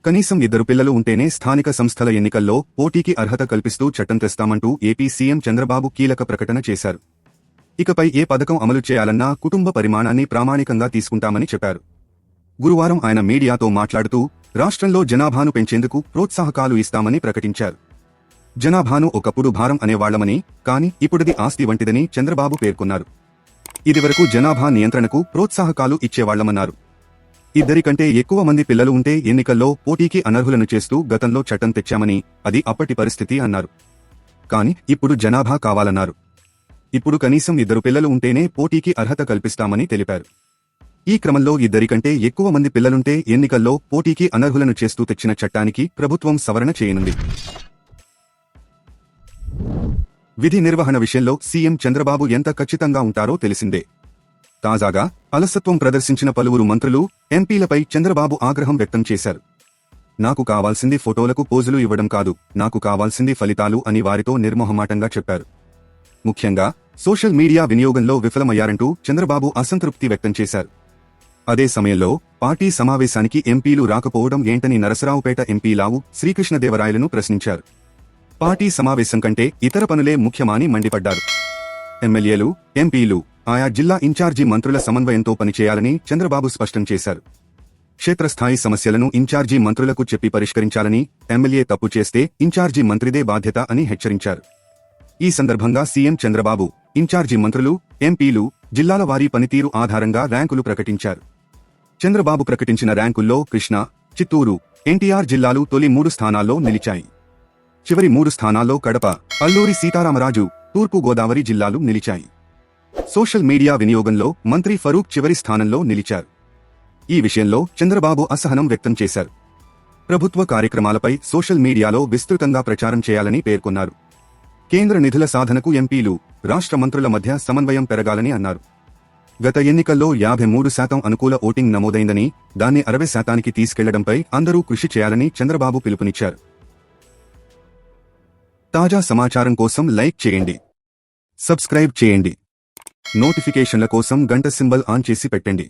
కనీసం 2 పిల్లలు ఉంటేనే స్థానిక సంస్థల ఎన్నికల్లో పోటీకి అర్హత కల్పిస్తూ చట్టం తెస్తామంటూ ఏపీ సీఎం చంద్రబాబు కీలక ప్రకటన చేశారు. ఇకపై ఏ పథకం అమలు చేయాలన్నా కుటుంబ పరిమాణాన్ని ప్రామాణికంగా తీసుకుంటామని చెప్పారు. గురువారం ఆయన మీడియాతో మాట్లాడుతూ రాష్ట్రంలో జనాభాను పెంచేందుకు ప్రోత్సాహకాలు ఇస్తామని ప్రకటించారు. జనాభాను ఒకప్పుడు భారం అనేవాళ్లమని, కానీ ఇప్పుడది ఆస్తి వంటిదని చంద్రబాబు పేర్కొన్నారు. ఇదివరకు జనాభా నియంత్రణకు ప్రోత్సాహకాలు ఇచ్చేవాళ్లమన్నారు. 2 కంటే ఎక్కువ మంది పిల్లలు ఉంటే ఎన్నికల్లో పోటీకి అనర్హులను చేస్తూ గతంలో చట్టం తెచ్చామని, అది అప్పటి పరిస్థితి అన్నారు. కాని ఇప్పుడు జనాభా కావాలన్నారు. ఇప్పుడు కనీసం 2 పిల్లలు ఉంటేనే పోటీకి అర్హత కల్పిస్తామని తెలిపారు. ఈ క్రమంలో 2 కంటే ఎక్కువ మంది పిల్లలుంటే ఎన్నికల్లో పోటీకి అనర్హులను చేస్తూ తెచ్చిన చట్టానికి ప్రభుత్వం సవరణ చేయనుంది. విధి నిర్వహణ విషయంలో సీఎం చంద్రబాబు ఎంత ఖచ్చితంగా ఉంటారో తెలిసిందే. తాజాగా అలసత్వం ప్రదర్శించిన పలువురు మంత్రులు, ఎంపీలపై చంద్రబాబు ఆగ్రహం వ్యక్తం చేశారు. నాకు కావాల్సింది ఫోటోలకు పోజులు ఇవ్వడం కాదు, నాకు కావాల్సింది ఫలితాలు అని వారితో నిర్మోహమాటంగా చెప్పారు. ముఖ్యంగా సోషల్ మీడియా వినియోగంలో విఫలమయ్యారంటూ చంద్రబాబు అసంతృప్తి వ్యక్తం చేశారు. అదే సమయంలో పార్టీ సమావేశానికి ఎంపీలు రాకపోవడం ఏంటని నరసరావుపేట ఎంపీ లావు శ్రీకృష్ణదేవరాయలను ప్రశ్నించారు. పార్టీ సమావేశం కంటే ఇతర పనులే ముఖ్యమని మండిపడ్డారు. ఎమ్మెల్యేలు, ఎంపీలు, ఆయా జిల్లా ఇన్ఛార్జి మంత్రుల సమన్వయంతో పనిచేయాలని చంద్రబాబు స్పష్టం చేశారు. క్షేత్రస్థాయి సమస్యలను ఇన్ఛార్జి మంత్రులకు చెప్పి పరిష్కరించాలని, ఎమ్మెల్యే తప్పు చేస్తే ఇన్ఛార్జి మంత్రిదే బాధ్యత అని హెచ్చరించారు. ఈ సందర్భంగా సీఎం చంద్రబాబు ఇన్ఛార్జి మంత్రులు, ఎంపీలు, జిల్లాల వారీ పనితీరు ఆధారంగా ర్యాంకులు ప్రకటించారు. చంద్రబాబు ప్రకటించిన ర్యాంకుల్లో కృష్ణా, చిత్తూరు, ఎన్టీఆర్ జిల్లాలు తొలి 3 స్థానాల్లో నిలిచాయి. చివరి 3 స్థానాల్లో కడప, అల్లూరి సీతారామరాజు, తూర్పు గోదావరి జిల్లాలు నిలిచాయి. సోషల్ మీడియా వినియోగంలో మంత్రి ఫరూక్ చివరి స్థానంలో నిలిచారు. ఈ విషయంలో చంద్రబాబు అసహనం వ్యక్తం చేశారు. ప్రభుత్వ కార్యక్రమాలపై సోషల్ మీడియాలో విస్తృతంగా ప్రచారం చేయాలని పేర్కొన్నారు. కేంద్ర నిధుల సాధనకు ఎంపీలు, రాష్ట్ర మంత్రుల మధ్య సమన్వయం పెరగాలని అన్నారు. గత ఎన్నికల్లో 53% అనుకూల ఓటింగ్ నమోదైందని, దాన్ని 60%కి తీసుకెళ్లడంపై అందరూ కృషి చేయాలని చంద్రబాబు పిలుపునిచ్చారు. తాజా సమాచారం కోసం లైక్ చేయండి, సబ్స్క్రైబ్ చేయండి, నోటిఫికేషన్ల కోసం గంట సింబల్ ఆన్ చేసి పెట్టండి.